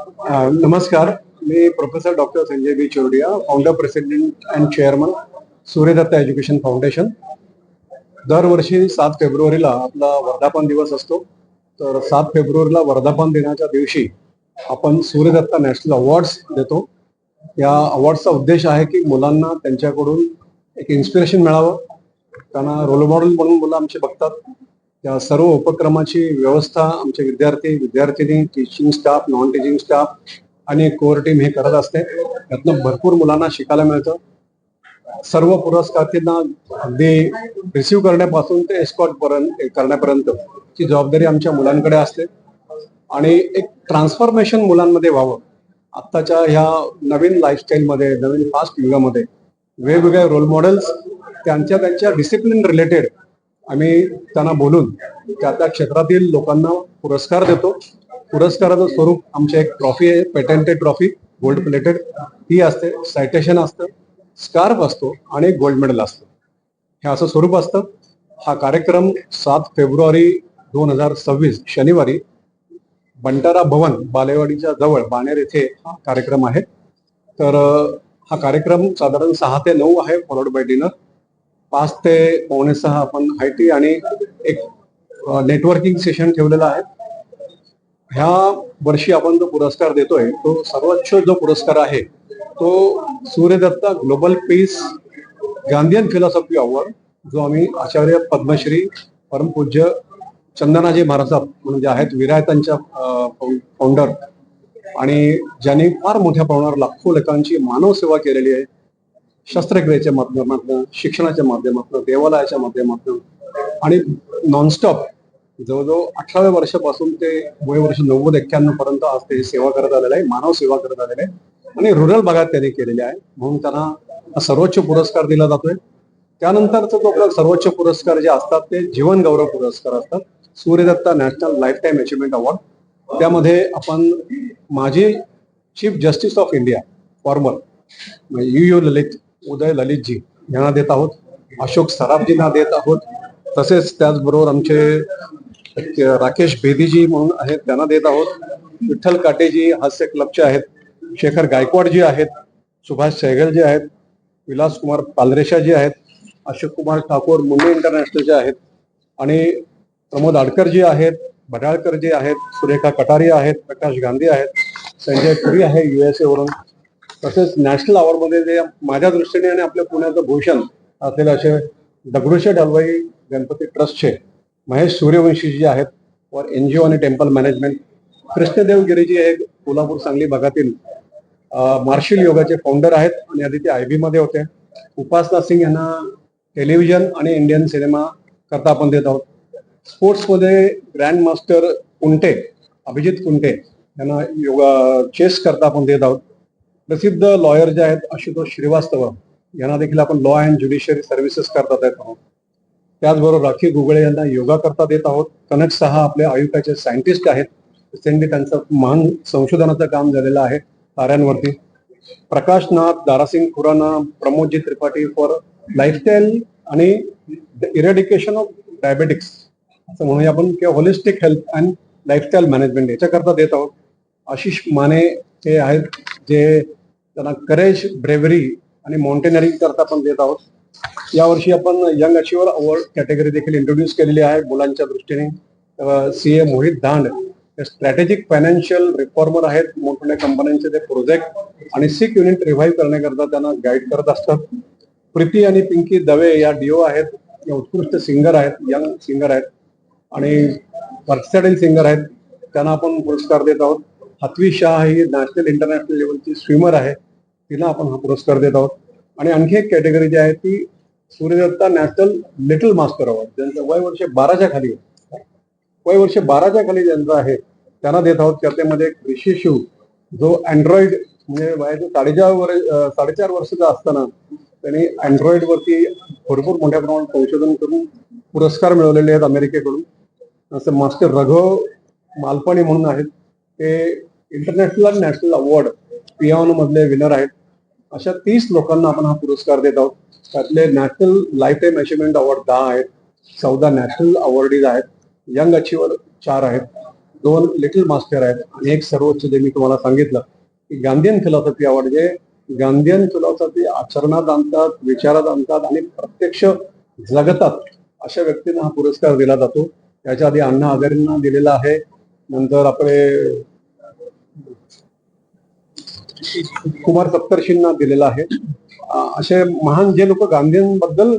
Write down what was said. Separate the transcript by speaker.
Speaker 1: नमस्कार. मी professor doctor Sanjay B Chordia, founder, president and chairman, Suryadatta education foundation. दरवर्षी 7 फेब्रुवारीला आपला वर्धापन दिवस असतो. तर 7 फेब्रुवारीला वर्धापन दिनाच्या दिवशी आपण सूर्यदत्ता नॅशनल अवॉर्ड्स देतो. या अवॉर्ड्सचा उद्देश आहे की मुलांना त्यांच्याकडून एक इन्स्पिरेशन मिळावं, त्यांना रोल मॉडेल म्हणून मुलं आमचे बघतात. या सर्व उपक्रमाची व्यवस्था आमचे विद्यार्थी, विद्यार्थिनी, teaching staff, non teaching staff आणि कोर टीम हे करत असते. यातनं भरपूर मुलांना शिकायला मिळतं. सर्व पुरस्कारांना अगदी रिसिव्ह करण्यापासून ते एस्कॉर्ट करण्यापर्यंत ची जबाबदारी आमच्या मुलांकडे असते. आणि एक ट्रान्सफॉर्मेशन मुलांमध्ये व्हावं. आत्ताच्या ह्या नवीन लाईफस्टाईलमध्ये, नवीन फास्ट युगामध्ये वेगवेगळे रोल मॉडेल्स त्यांच्या डिसिप्लिन रिलेटेड आम्ही त्यांना बोलून त्या क्षेत्रातील लोकांना पुरस्कार देतो. पुरस्काराचं स्वरूप आमची एक ट्रॉफी आहे, पेटेंटेड ट्रॉफी, गोल्ड प्लेटेड. ती असते, सायटेशन असतं, स्कार्फ असतो आणि गोल्ड मेडल असतं. हे असं स्वरूप असतं. हा कार्यक्रम 7 फेब्रुवारी 2026 शनिवारी बंटारा भवन, बालेवाडीच्या जवळ बाणेर येथे हा कार्यक्रम आहे. तर हा कार्यक्रम साधारण 6 ते 9 आहे, फॉलोड बाय डिनर. 5 ते पावणे 6 आपण हाय टी आणि एक नेटवर्किंग सेशन ठेवलेला आहे. ह्या वर्षी आपण जो पुरस्कार देतोय तो सर्वोच्च जो पुरस्कार आहे तो Suryadatta global piece Gandhian philosophy award, जो आम्ही आचार्य पद्मश्री परमपूज्य चंदनाजी महाराज म्हणून जे आहेत, विरायतांच्या फाउंडर आणि ज्यांनी फार मोठ्या प्रमाणावर लाखो लोकांची मानव सेवा केलेली आहे. शस्त्रक्रियेच्या माध्यमातून, शिक्षणाच्या माध्यमातून, देवालयाच्या माध्यमातून आणि नॉनस्टॉप जवळजवळ 18व्या वर्षापासून ते वर्ष 90-91 पर्यंत आज ते सेवा करत आलेलं आहे, मानव सेवा करत आलेले आहे. आणि रुरल भागात त्यांनी केलेले आहे, म्हणून त्यांना सर्वोच्च पुरस्कार दिला जातोय. त्यानंतरचा जो आपला सर्वोच्च पुरस्कार जे असतात ते जीवन गौरव पुरस्कार असतात, Suryadatta national lifetime achievement award. त्यामध्ये आपण माजी chief justice of India former U Lalit, Uday Lalitji यांना देत आहोत. अशोक सराफजींना देत आहोत. तसेच त्याचबरोबर आमचे राकेश बेदीजी म्हणून आहेत, त्यांना देत आहोत. विठ्ठल काटेजी हास्य क्लबचे आहेत, शेखर गायकवाड जी आहेत, सुभाष सहगल जे आहेत, विलास कुमार पालरेशा जी आहेत, अशोक कुमार ठाकूर मुंबई इंटरनॅशनलचे आहेत, आणि प्रमोद आडकर जी आहेत, भडाळकर जी आहेत, सुरेखा कटारिया आहेत, प्रकाश गांधी आहेत, संजय पुरी आहे USA वरून. तसेच नॅशनल अवॉर्ड मध्ये जे माझ्या दृष्टीने आणि आपल्या पुण्याचं भूषण असलेले असे दगडूशेठ हलवाई गणपती ट्रस्टचे महेश सूर्यवंशी जी आहेत, वर NGO आणि टेम्पल मॅनेजमेंट. कृष्णदेव गिरीजी हे कोल्हापूर सांगली भागातील मार्शल योगाचे फाउंडर आहेत आणि आधी ते IB मध्ये होते. उपासना सिंग यांना टेलिव्हिजन आणि इंडियन सिनेमा करता आपण देत आहोत. स्पोर्ट्समध्ये ग्रँड मास्टर कुंटे, अभिजित कुंटे यांना योगा चेस करता आपण देत आहोत. प्रसिद्ध लॉयर जे आहेत आशुतोष श्रीवास्तव यांना देखील आपण लॉ अँड ज्युडिशियरी सर्व्हिसेस करता देत आहोत. त्याचबरोबर राखी गुगळे यांना योगा करता देत आहोत. कनक सहा आपले आयुकाचे सायंटिस्ट आहेत, रिसेंटली त्यांचं महान संशोधनाचं काम झालेलं आहे ताऱ्यांवरती. प्रकाश नाथ, दारासिंग खुराना, प्रमोदजी त्रिपाठी फॉर लाईफस्टाईल आणि इरेडिकेशन ऑफ डायबेटिक्स असं म्हणूया आपण, किंवा holistic health and lifestyle management याच्याकरता देत आहोत. आशिष माने हे आहेत, जे त्यांना करेज, ब्रेव्हरी आणि माउंटेनरिंग करता पण देत आहोत. यावर्षी आपण यंग अचिव्हर अवॉर्ड कॅटेगरी देखील इंट्रोड्यूस केलेली आहे मुलांच्या दृष्टीने. CA Mohit Dand strategic financial reformer आहेत, मोठमोठ्या कंपन्यांचे ते प्रोजेक्ट आणि सिक युनिट रिव्हाइव्ह करण्याकरता त्यांना गाईड करत असतात. प्रीती आणि पिंकी दवे या DO आहेत, या उत्कृष्ट सिंगर आहेत, यंग सिंगर आहेत आणि वर्कस्टाईल सिंगर आहेत, त्यांना आपण पुरस्कार देत आहोत. हत्वी शाह ही नॅशनल इंटरनॅशनल लेवलची स्विमर आहे, तिला आपण हा पुरस्कार देत आहोत. आणि आणखी एक कॅटेगरी जी आहे ती Suryadatta national little master award, ज्यांचं वय वर्ष 12च्या खाली आहे, वय वर्ष 12च्या खाली ज्यांचं आहे त्यांना देत आहोत. त्यामध्ये ऋषी शिव, जो अँड्रॉइड म्हणजे वयाच्या 4.5 वर्षाचा असताना त्यांनी अँड्रॉइड वरती भरपूर मोठ्या प्रमाणात संशोधन करून पुरस्कार मिळवलेले आहेत अमेरिकेकडून. असं मास्टर रघव मालपाणी म्हणून आहेत, ते इंटरनॅशनल आणि नॅशनल अवॉर्ड पियानो मधले विनर आहेत. अशा 30 लोकांना आपण हा पुरस्कार देत आहोत. त्यातले national lifetime achievement award 10 आहेत, 14 नॅशनल अवॉर्डीज आहेत, यंग अचिव्हर 4 आहेत. 2 लिटिल मास्टर आहेत आणि एक सर्वोच्च, जे मी तुम्हाला सांगितलं की गांधीयन फिलॉसॉफी अवॉर्ड, जे गांधीयन फिलॉसॉफी आचरणात आणतात, विचारात आणतात आणि प्रत्यक्ष जगतात अशा व्यक्तींना हा पुरस्कार दिला जातो. त्याच्या आधी अण्णा हजारेंना दिलेला आहे, नंतर आपले कुमार सप्तर्षींना दिलेला आहे. असे महान जे लोक गांधींबद्दल